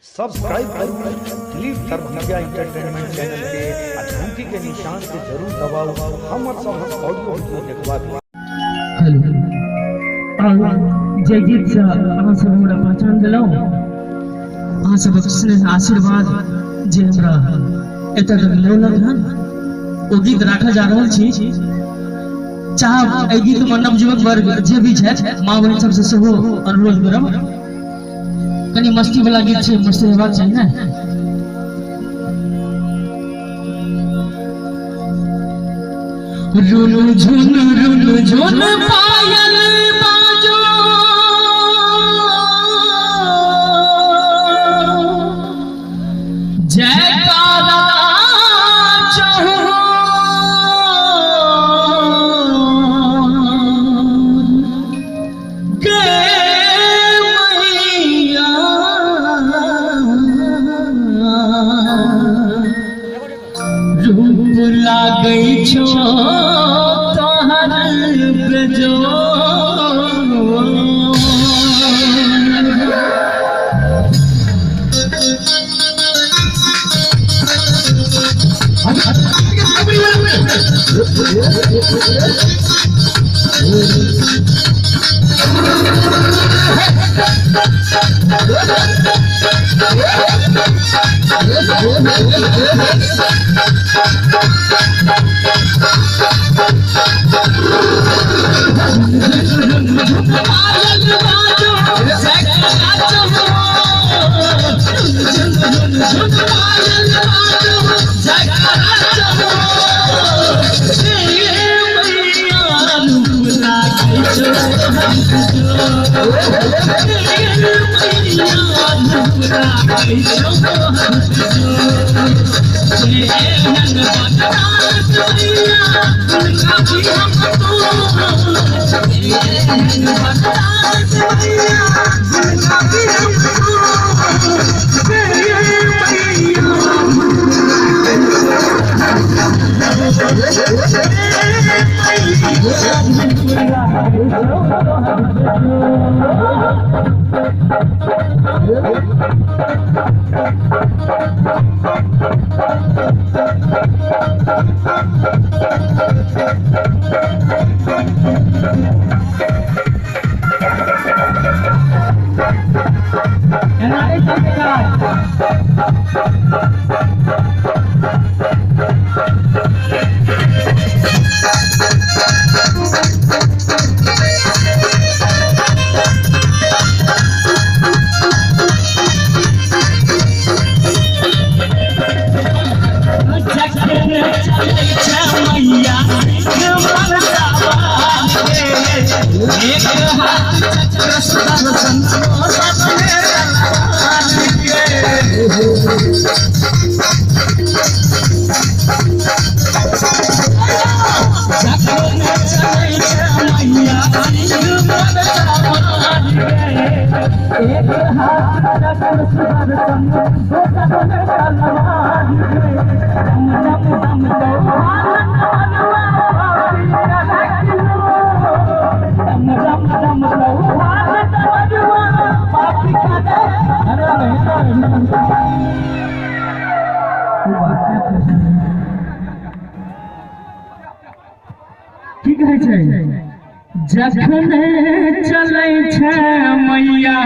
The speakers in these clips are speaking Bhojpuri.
सब्सक्राइब करो दिलीप सर्वज्ञा एंटरटेनमेंट चैनल के घंटी के निशान के जरूर दबाओ। हमर सब ऑडियो वीडियो देखबा हेलो जयजीत से अहाँ सब हमरा पहचान दिलौ। अहाँ सब स्नेह आशीर्वाद जे हमरा एतय तक लेलक हन ओ गीत राखा जा रहल छी। चाहे एहि गीत में नवयुवक वर्ग जे भी छै माँ बहन सबसे सेहो अनुरोध करब कनी मस्ती वाला गीत छै, मस्ती हेबाक चाही ने। रुनु झुन पायल बाजो जयकारा चहो रूप लागै छो तोहर बेजो की कहै छै जखन चलै छै मैया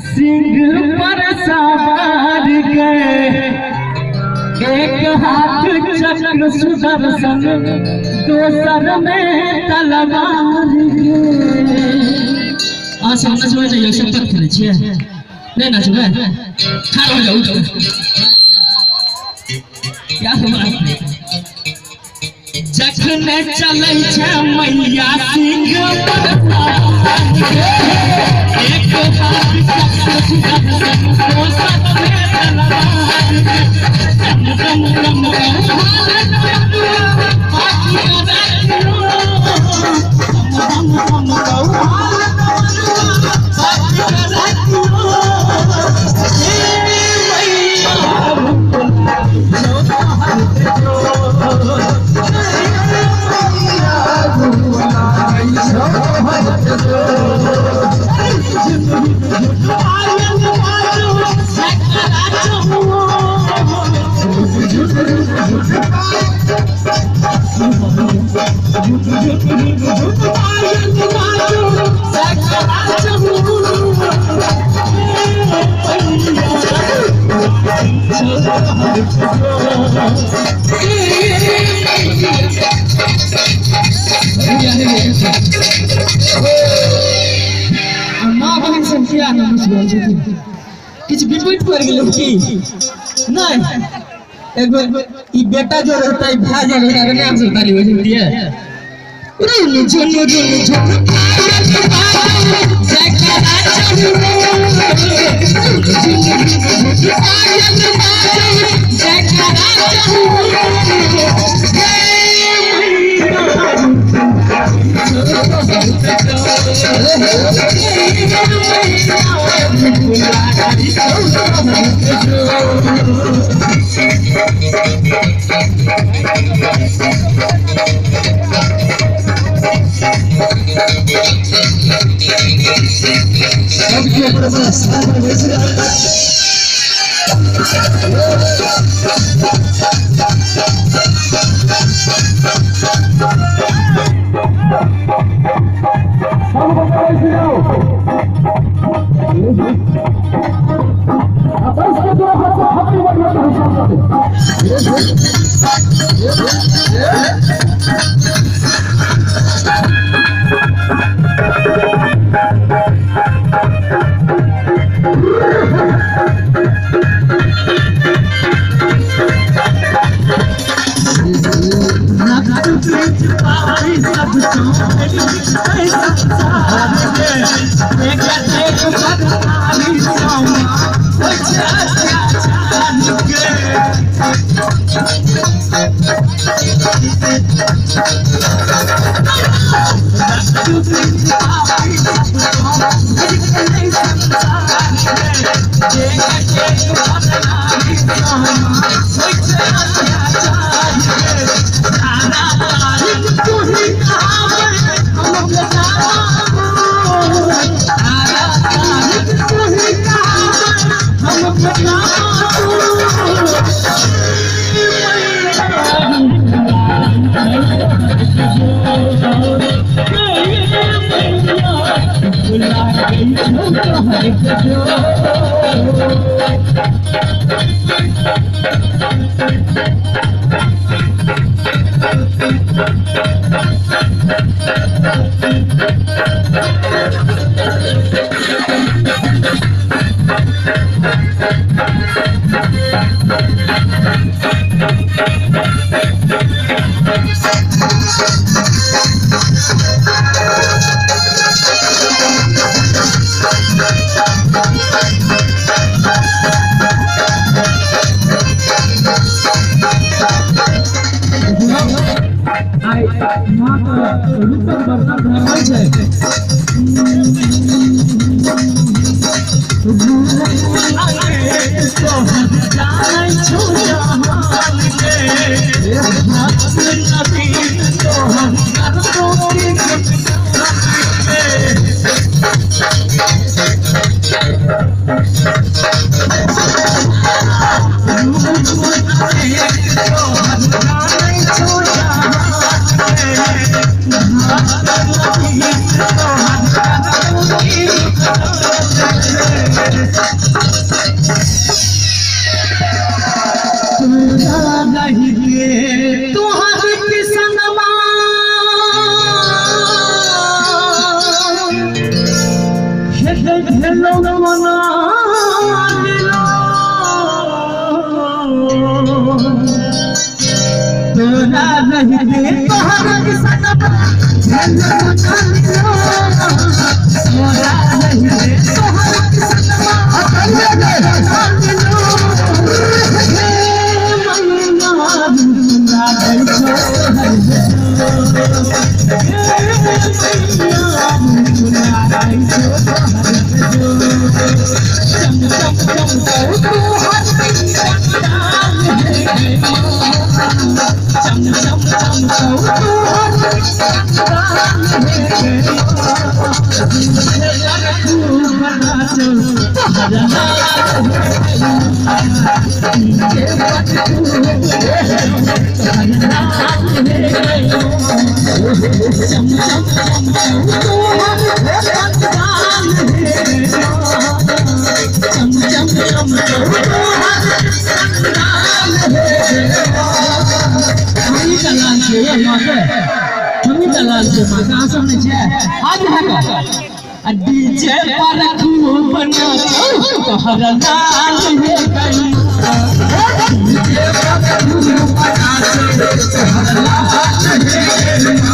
सिंह पर सवार गए, एक हाथ चक्र सुदर्शन दोसर में तलवार गए। अहाँ सब नचबै जाइए, शपथ खेलै छियै नहीं नचबै ठाड़ हो जाओ क्या जखन चलै छै मैया सिंह पर सवार गए, एक हाथ चक्र सुदर्शन दोसर में तलवार गए। दम दम माँ बहन संख्या किछ विपरीत पड़ गेल की नहीं एक बार ई बेटा जो रहता है भाई जो रहता है नाम से ताली बजा दिए रे मुझे Chum chum chum chum chum के चुनी दलाल के माता सामने छे आज है का डीजे पर खूब बना तोहर लाल है गई डीजे पर खूब बना तोहर लाल है